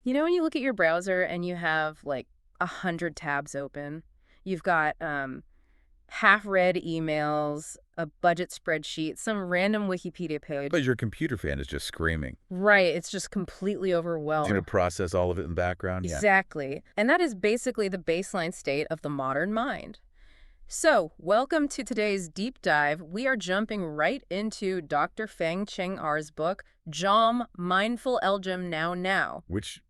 You know when you look at your browser and you have like 100 tabs open? You've got half-read emails, a budget spreadsheet, some random Wikipedia But page. your computer fan is just screaming. Right, it's just completely It's going to overwhelmed. process all of it in the background? Yeah. Exactly. And that is basically the baseline state of the modern mind. So, welcome to today's deep dive. We are jumping right into Dr. Feng Cheng R's book, Jom, Mindful Elgem Now Now. Which,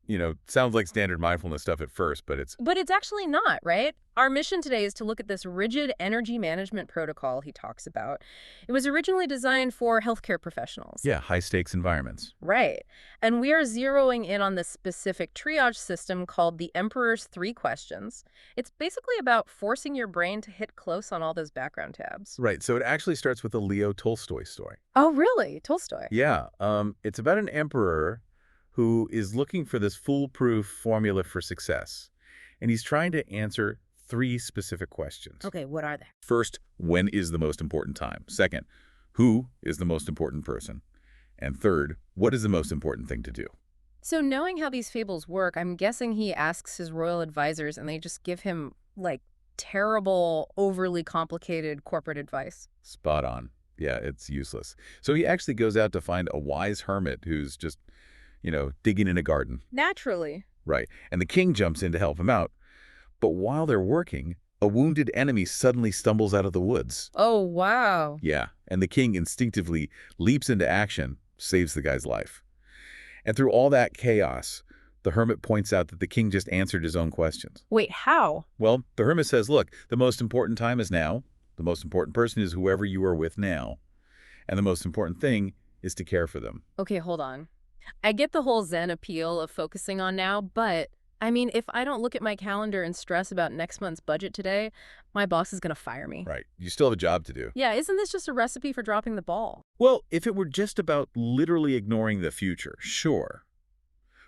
sounds like standard mindfulness stuff at first, but it's, But it's actually not, right? Our mission today is to look at this rigid energy management protocol he talks about. It was originally designed for healthcare professionals. yeah, high-stakes environments. Right. And we are zeroing in on this specific triage system called the Emperor's Three Questions. It's basically about forcing your brain to hit close on all those background tabs. Right, so it actually starts with a Leo Tolstoy story. Oh, really? Tolstoy? Yeah, it's about an emperor who is looking for this foolproof formula for success. And he's trying to answer three specific questions. Okay, what are they? First, when is the most important time? Second, who is the most important person? And third, what is the most important thing to do? So knowing how these fables work, I'm guessing he asks his royal advisors and they just give him, like, terrible, overly complicated corporate advice. Spot on. Yeah, it's useless. So he actually goes out to find a wise hermit who's just, digging in a garden. Naturally. Right. And the king jumps in to help him out. But while they're working, a wounded enemy suddenly stumbles out of the woods. Oh, wow. Yeah, and the king instinctively leaps into action, saves the guy's life. And through all that chaos, the hermit points out that the king just answered his own questions. Wait, how? Well, the hermit says, look, the most important time is now. The most important person is whoever you are with now. And the most important thing is to care for them. Okay, hold on. I get the whole Zen appeal of focusing on now, but I mean, if I don't look at my calendar and stress about next month's budget today, my boss is going to fire me. Right. You still have a job to do. Yeah, isn't this just a recipe for dropping the ball? Well, if it were just about literally ignoring the future, sure.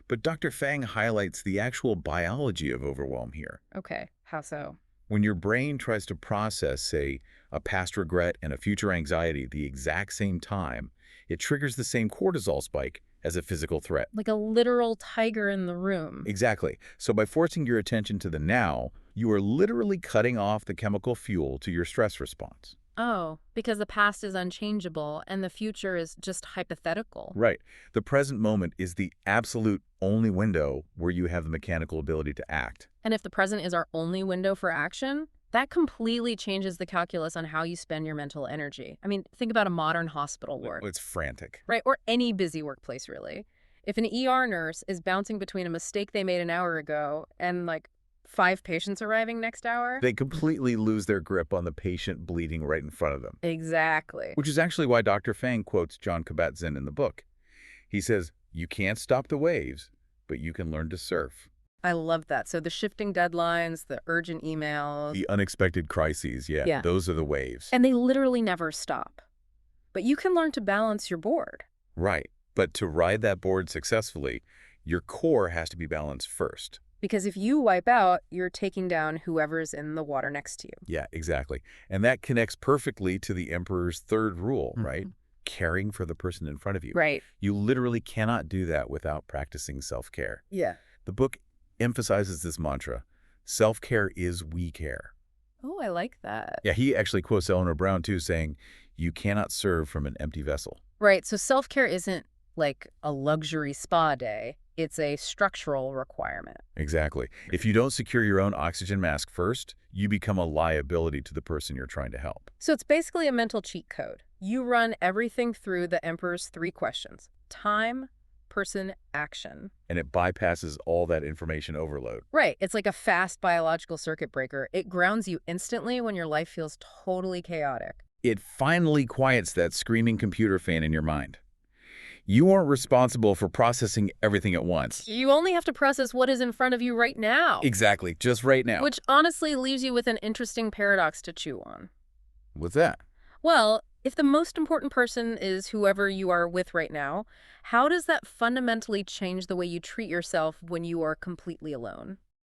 But Dr. Fang highlights the actual biology of overwhelm here. Okay, how so? When your brain tries to process, say, a past regret and a future anxiety at the exact same time, it triggers the same cortisol spike as a physical threat. Like a literal tiger in the room. Exactly. So by forcing your attention to the now, you are literally cutting off the chemical fuel to your stress response. Oh, because the past is unchangeable and the future is just hypothetical. Right. The present moment is the absolute only window where you have the mechanical ability to act. And if the present is our only window for action, that completely changes the calculus on how you spend your mental energy. I mean, think about a modern hospital ward. It's frantic. Right, or any busy workplace, really. If an ER nurse is bouncing between a mistake they made an hour ago and, like, 5 patients arriving next hour. They completely lose their grip on the patient bleeding right in front of them. Exactly. Which is actually why Dr. Fang quotes John Kabat-Zinn in the book. He says, you can't stop the waves, but you can learn to surf. I love that. So the shifting deadlines, the urgent emails. The unexpected crises, yeah, those are the waves. And they literally never stop. But you can learn to balance your board. Right. But to ride that board successfully, your core has to be balanced first. Because if you wipe out, you're taking down whoever's in the water next to you. Yeah, exactly. And that connects perfectly to the emperor's third rule, right? Caring for the person in front of you. Right. You literally cannot do that without practicing self-care. Yeah. The book emphasizes this mantra, self-care is we care. Oh, I like that. Yeah, he actually quotes Eleanor Brown, too, saying, you cannot serve from an empty vessel. Right, so self-care isn't like a luxury spa day. It's a structural requirement. Exactly. If you don't secure your own oxygen mask first, you become a liability to the person you're trying to help. So it's basically a mental cheat code. You run everything through the Emperor's 3 questions. Time, person, action. And it bypasses all that information overload. Right. It's like a fast biological circuit breaker. It grounds you instantly when your life feels totally chaotic. It finally quiets that screaming computer fan in your mind. You aren't responsible for processing everything at once. You only have to process what is in front of you right now. Exactly, just right now. Which honestly leaves you with an interesting paradox to chew on. What's that? Well, if the most important person is whoever you are with right now, how does that fundamentally change the way you treat yourself when you are completely alone?